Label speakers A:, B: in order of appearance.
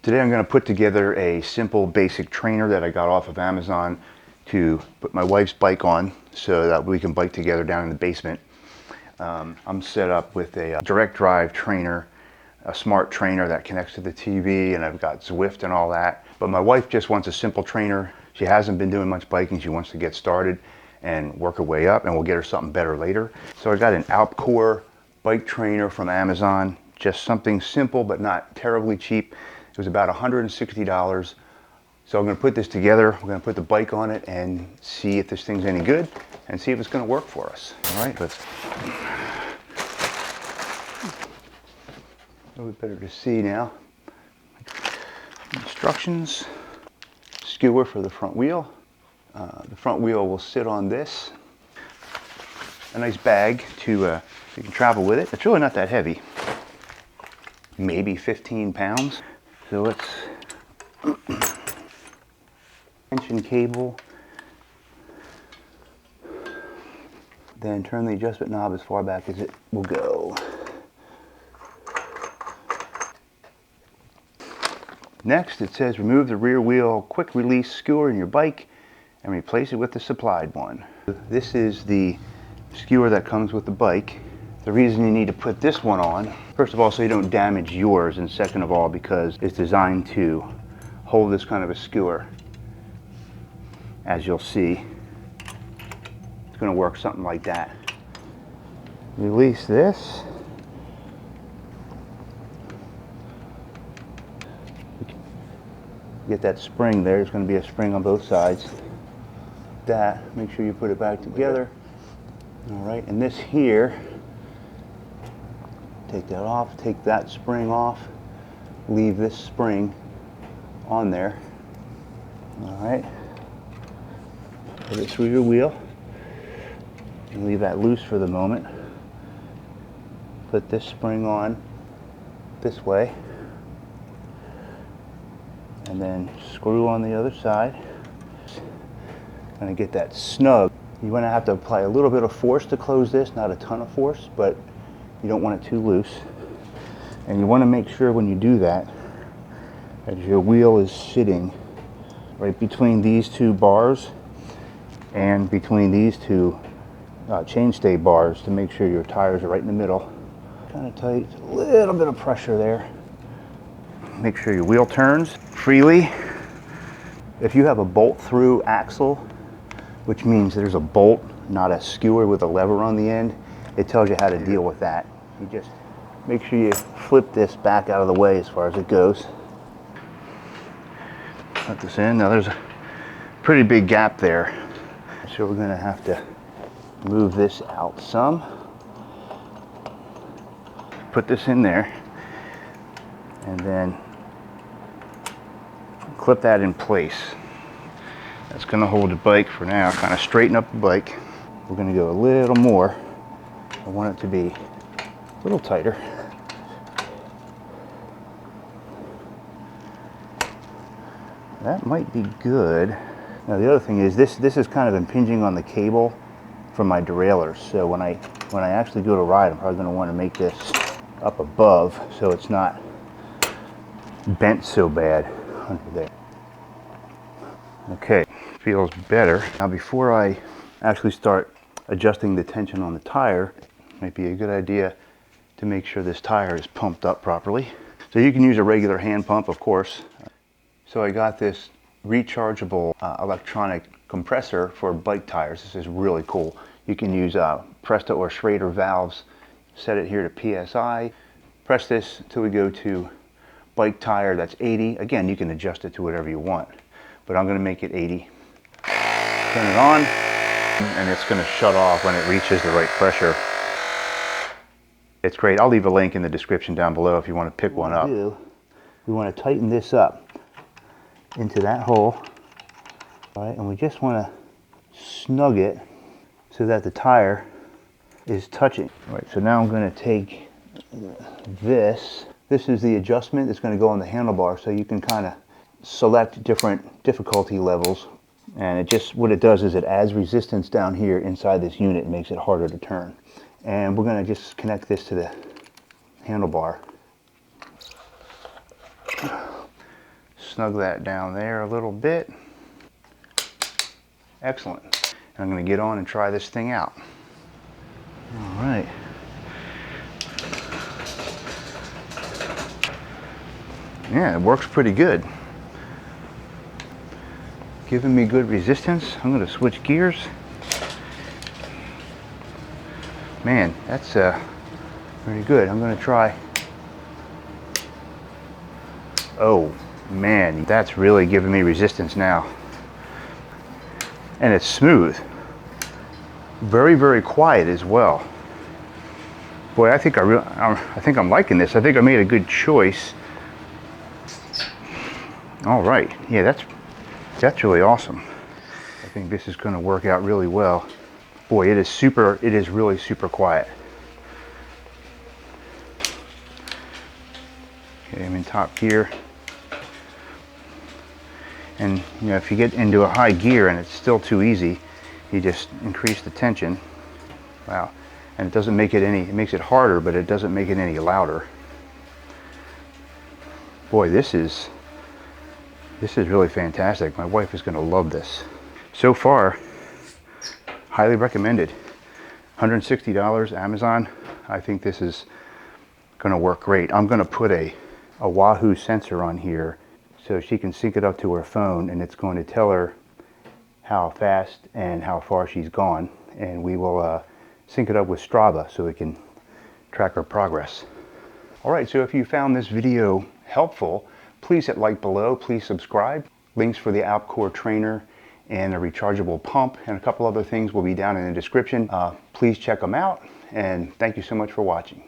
A: Today I'm going to put together a simple basic trainer that I got off of Amazon to put my wife's bike on so that we can bike together down in the basement. I'm set up with a direct drive trainer, a smart trainer that connects to the TV, and I've got Zwift and all that. But my wife just wants a simple trainer. She hasn't been doing much biking. She wants to get started and work her way up, and we'll get her something better later. So I got an Alpcour Bike Trainer from Amazon, just something simple but not terribly cheap. It was about $160. So I'm going to put this together. We're going to put the bike on it and see if this thing's any good and see if it's going to work for us. All right, let's. A little bit better to see now. Instructions. Skewer for the front wheel. The front wheel will sit on this. A nice bag to you can travel with it. It's really not that heavy. Maybe 15 pounds. So let's tension cable, then turn the adjustment knob as far back as it will go. Next, it says remove the rear wheel quick release skewer in your bike and replace it with the supplied one. This is the skewer that comes with the bike. The reason you need to put this one on, first of all, so you don't damage yours, and second of all, because it's designed to hold this kind of a skewer. As you'll see, it's going to work something like that. Release this. Get that spring there. There's going to be a spring on both sides. That, make sure you put it back together. All right, and this here, take that off, take that spring off, leave this spring on there. All right, put it through your wheel and leave that loose for the moment. Put this spring on this way and then screw on the other side. Gonna get that snug. You're gonna have to apply a little bit of force to close this, not a ton of force, but you don't want it too loose. And you want to make sure when you do that, that your wheel is sitting right between these two bars and between these two chainstay bars to make sure your tires are right in the middle. Kind of tight, a little bit of pressure there. Make sure your wheel turns freely. If you have a bolt through axle, which means there's a bolt, not a skewer with a lever on the end, it tells you how to deal with that. You just make sure you flip this back out of the way as far as it goes. Let this in. Now there's a pretty big gap there, so we're going to have to move this out some. Put this in there and then clip that in place. That's going to hold the bike for now, kind of straighten up the bike. We're going to go a little more. I want it to be a little tighter. That might be good. Now the other thing is this is kind of impinging on the cable from my derailleurs. So when I actually go to ride, I'm probably going to want to make this up above so it's not bent so bad under there. Okay, feels better. Now before I actually start adjusting the tension on the tire, it might be a good idea to make sure this tire is pumped up properly. So you can use a regular hand pump, of course. So I got this rechargeable electronic compressor for bike tires. This is really cool. You can use Presto or Schrader valves. Set it here to PSI. Press this until we go to bike tire that's 80. Again, you can adjust it to whatever you want, but I'm going to make it 80. Turn it on, and it's going to shut off when it reaches the right pressure. It's great. I'll leave a link in the description down below if you want to pick one up. We want to tighten this up into that hole. All right, and we just want to snug it so that the tire is touching. All right, so now I'm going to take this. This is the adjustment that's going to go on the handlebar, so you can kind of select different difficulty levels. And it just, what it does is it adds resistance down here inside this unit and makes it harder to turn. And we're going to just connect this to the handlebar. snug that down there a little bit. Excellent. I'm going to get on and try this thing out. All right. Yeah, it works pretty good. Giving me good resistance. I'm going to switch gears. Man, that's pretty good. I'm going to try. Oh man, that's really giving me resistance now. And it's smooth. Very, very quiet as well. Boy, I think I'm liking this. I think I made a good choice. All right, yeah, that's really awesome. I think this is going to work out really well. Boy, it is really super quiet. Okay, I'm in top gear. And you know, if you get into a high gear and it's still too easy, you just increase the tension. Wow. And it doesn't make it it makes it harder, but it doesn't make it any louder. Boy, this is really fantastic. My wife is going to love this. So far, highly recommended. $160 Amazon. I think this is going to work great. I'm going to put a Wahoo sensor on here so she can sync it up to her phone, and it's going to tell her how fast and how far she's gone, and we will sync it up with Strava so we can track her progress. All right, so if you found this video helpful, please hit like below, please subscribe. Links for the Alpcour trainer and a rechargeable pump and a couple other things will be down in the description. Please check them out, and thank you so much for watching.